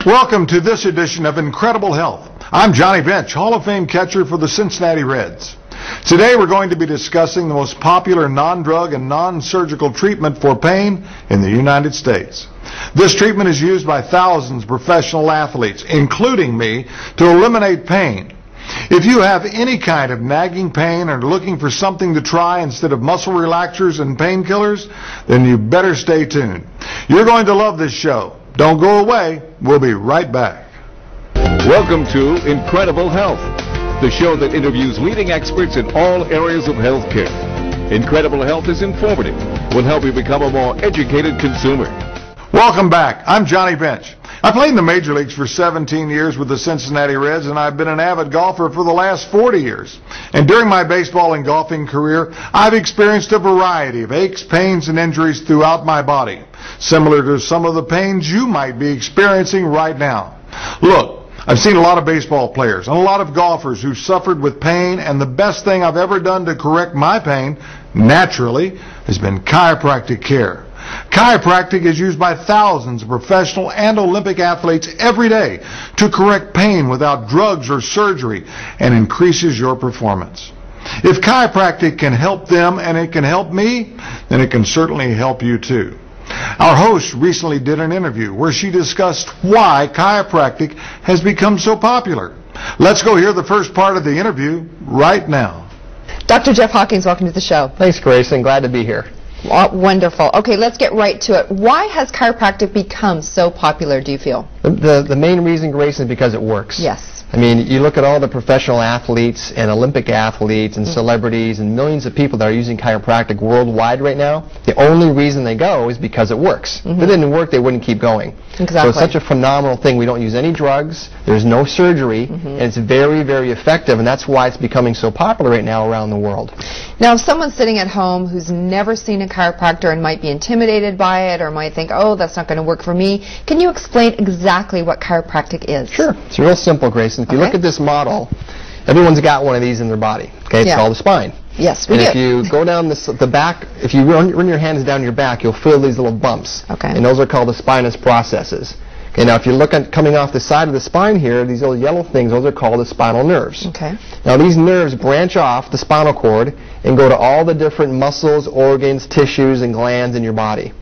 Welcome to this edition of Incredible Health. I'm Johnny Bench, Hall of Fame catcher for the Cincinnati Reds. Today we're going to be discussing the most popular non-drug and non-surgical treatment for pain in the United States. This treatment is used by thousands of professional athletes, including me, to eliminate pain. If you have any kind of nagging pain or are looking for something to try instead of muscle relaxers and painkillers, then you better stay tuned. You're going to love this show. Don't go away. We'll be right back. Welcome to Incredible Health, the show that interviews leading experts in all areas of healthcare. Incredible Health is informative, will help you become a more educated consumer. Welcome back. I'm Johnny Bench. I played in the major leagues for 17 years with the Cincinnati Reds, and I've been an avid golfer for the last 40 years. And during my baseball and golfing career, I've experienced a variety of aches, pains, and injuries throughout my body, similar to some of the pains you might be experiencing right now. Look, I've seen a lot of baseball players and a lot of golfers who suffered with pain, and the best thing I've ever done to correct my pain, naturally, has been chiropractic care. Chiropractic is used by thousands of professional and Olympic athletes every day to correct pain without drugs or surgery and increases your performance. If chiropractic can help them and it can help me, then it can certainly help you too. Our host recently did an interview where she discussed why chiropractic has become so popular. Let's go hear the first part of the interview right now. Dr. Jeff Hawkins, welcome to the show. Thanks, Grayson. Glad to be here. Wonderful. Okay, let's get right to it. Why has chiropractic become so popular, do you feel? The main reason, Grayson, is because it works. Yes. I mean, you look at all the professional athletes and Olympic athletes and celebrities and millions of people that are using chiropractic worldwide right now. The only reason they go is because it works. If it didn't work, they wouldn't keep going. Exactly. So it's such a phenomenal thing. We don't use any drugs. There's no surgery. And it's very, very effective, and that's why it's becoming so popular right now around the world. Now, if someone's sitting at home who's never seen a chiropractor and might be intimidated by it or might think, oh, that's not going to work for me, can you explain exactly what chiropractic is? Sure. It's real simple, Grayson. If you look at this model, everyone's got one of these in their body. Okay, it's called the spine. Yes, we do. And if you go down the back, if you run your hands down your back, you'll feel these little bumps. Okay. And those are called the spinous processes. Okay, now if you look at coming off the side of the spine here, these little yellow things, those are called the spinal nerves. Okay. Now these nerves branch off the spinal cord and go to all the different muscles, organs, tissues, and glands in your body.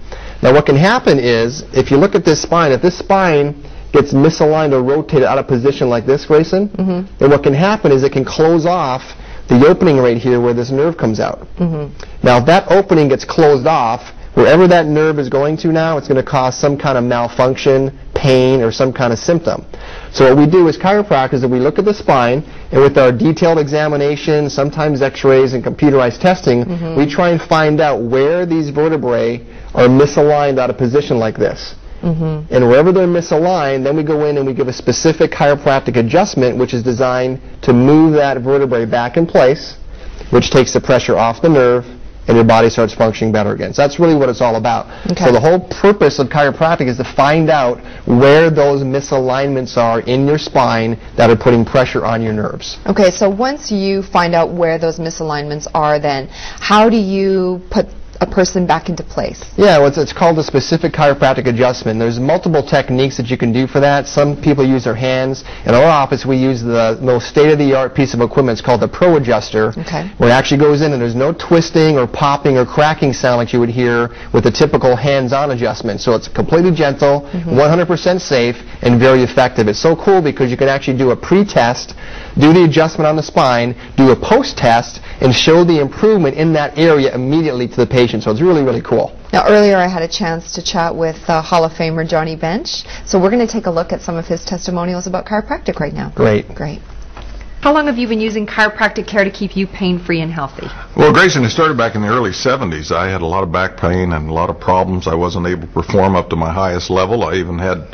Now what can happen is, if you look at this spine, if this spine gets misaligned or rotated out of position like this, Grayson, then what can happen is it can close off the opening right here where this nerve comes out. Now if that opening gets closed off, wherever that nerve is going to now, it's going to cause some kind of malfunction, pain, or some kind of symptom. So what we do as chiropractors is that we look at the spine, and with our detailed examination, sometimes x-rays and computerized testing, we try and find out where these vertebrae are misaligned out of position like this. And wherever they're misaligned, then we go in and we give a specific chiropractic adjustment which is designed to move that vertebrae back in place, which takes the pressure off the nerve, and your body starts functioning better again. So that's really what it's all about. Okay. So the whole purpose of chiropractic is to find out where those misalignments are in your spine that are putting pressure on your nerves. Okay, so once you find out where those misalignments are, then how do you put a person back into place? Yeah, well, it's called a specific chiropractic adjustment. There's multiple techniques that you can do for that. Some people use their hands. In our office, we use the most state-of-the-art piece of equipment. It's called the Pro Adjuster, okay, where it actually goes in and there's no twisting or popping or cracking sound like you would hear with a typical hands-on adjustment. So it's completely gentle, 100% safe, and very effective. It's so cool because you can actually do a pre-test, do the adjustment on the spine, do a post-test, and show the improvement in that area immediately to the patient. So it's really, really cool. Now, earlier I had a chance to chat with Hall of Famer Johnny Bench, so we're going to take a look at some of his testimonials about chiropractic right now. Great. Great. How long have you been using chiropractic care to keep you pain-free and healthy? Well, Grayson, it started back in the early 70s. I had a lot of back pain and a lot of problems. I wasn't able to perform up to my highest level. I even had,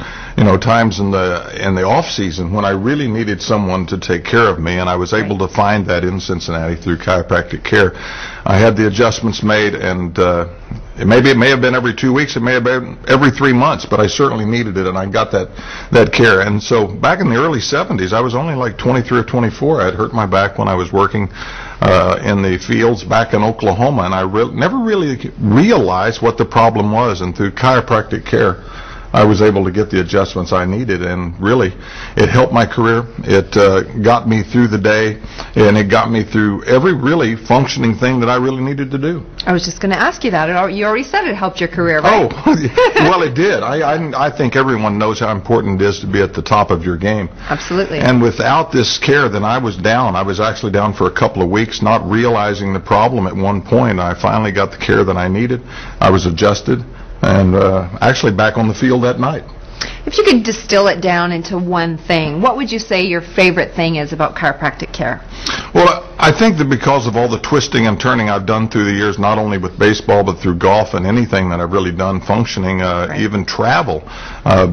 times in the off season when I really needed someone to take care of me, and I was able to find that in Cincinnati through chiropractic care. I had the adjustments made, and it may have been every 2 weeks, it may have been every 3 months, but I certainly needed it, and I got that care. And so back in the early 70s, I was only like 23 or 24. I had hurt my back when I was working in the fields back in Oklahoma, and I never really realized what the problem was. And through chiropractic care, I was able to get the adjustments I needed, and really, it helped my career. It got me through the day, and it got me through every really functioning thing that I really needed to do. I was just going to ask you that. You already said it helped your career, right? Oh, well, it did. I think everyone knows how important it is to be at the top of your game. Absolutely. And without this care, then I was down. I was actually down for a couple of weeks, not realizing the problem at one point. I finally got the care that I needed. I was adjusted, and actually back on the field that night. If you could distill it down into one thing, what would you say your favorite thing is about chiropractic care? Well, I think that because of all the twisting and turning I've done through the years, not only with baseball but through golf and anything that I've really done functioning, even travel,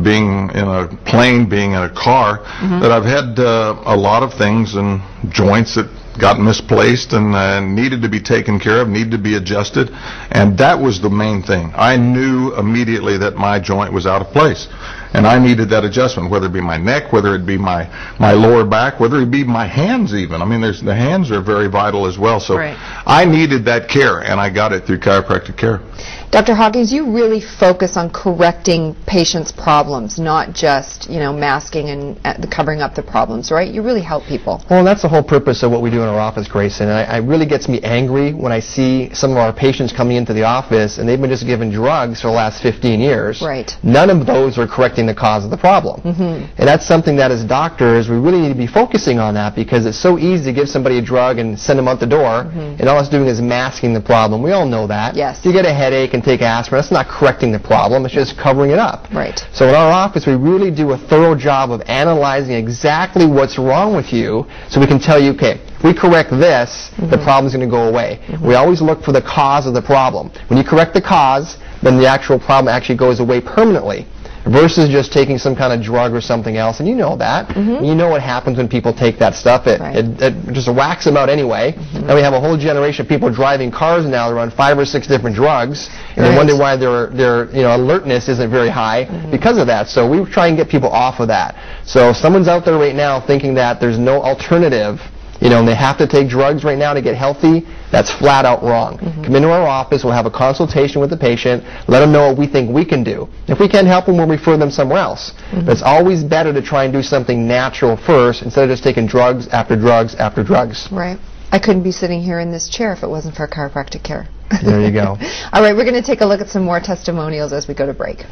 being in a plane, being in a car, that I've had a lot of things and joints that got misplaced and needed to be taken care of, needed to be adjusted, and that was the main thing. I knew immediately that my joint was out of place, and I needed that adjustment, whether it be my neck, whether it be my lower back, whether it be my hands even. I mean, the hands are very vital as well, so I needed that care, and I got it through chiropractic care. Dr. Hawkins, you really focus on correcting patients' problems, not just, masking and covering up the problems, right? You really help people. Well, that's the whole purpose of what we do in our office, Grayson. And it really gets me angry when I see some of our patients coming into the office and they've been just given drugs for the last 15 years. Right. None of those are correcting the cause of the problem. And that's something that as doctors, we really need to be focusing on that, because it's so easy to give somebody a drug and send them out the door, and all it's doing is masking the problem. We all know that. Yes. You get a headache and take aspirin, that's not correcting the problem, it's just covering it up. Right. So in our office, we really do a thorough job of analyzing exactly what's wrong with you, so we can tell you, okay, if we correct this, the problem's going to go away. We always look for the cause of the problem. When you correct the cause, then the actual problem actually goes away permanently, versus just taking some kind of drug or something else, and you know that. You know what happens when people take that stuff. It just whacks them out anyway. And we have a whole generation of people driving cars now that are on 5 or 6 different drugs, and they wonder why their alertness isn't very high because of that. So we try and get people off of that. So if someone's out there right now thinking that there's no alternative, and they have to take drugs right now to get healthy, that's flat out wrong. Come into our office, we'll have a consultation with the patient, let them know what we think we can do. If we can't help them, we'll refer them somewhere else. But it's always better to try and do something natural first, instead of just taking drugs after drugs after drugs. Right. I couldn't be sitting here in this chair if it wasn't for chiropractic care. There you go. All right, we're going to take a look at some more testimonials as we go to break.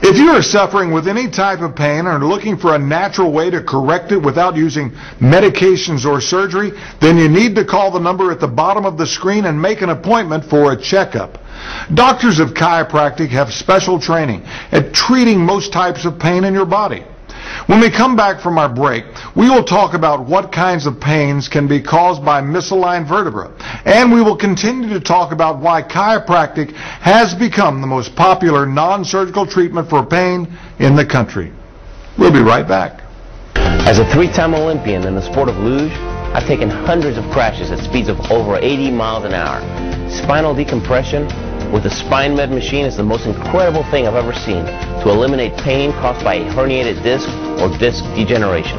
If you are suffering with any type of pain and are looking for a natural way to correct it without using medications or surgery, then you need to call the number at the bottom of the screen and make an appointment for a checkup. Doctors of chiropractic have special training at treating most types of pain in your body. When we come back from our break, we will talk about what kinds of pains can be caused by misaligned vertebra, and we will continue to talk about why chiropractic has become the most popular non-surgical treatment for pain in the country. We'll be right back. As a 3-time Olympian in the sport of luge, I've taken hundreds of crashes at speeds of over 80 miles an hour. Spinal decompression with the SpineMed machine is the most incredible thing I've ever seen to eliminate pain caused by a herniated disc or disc degeneration.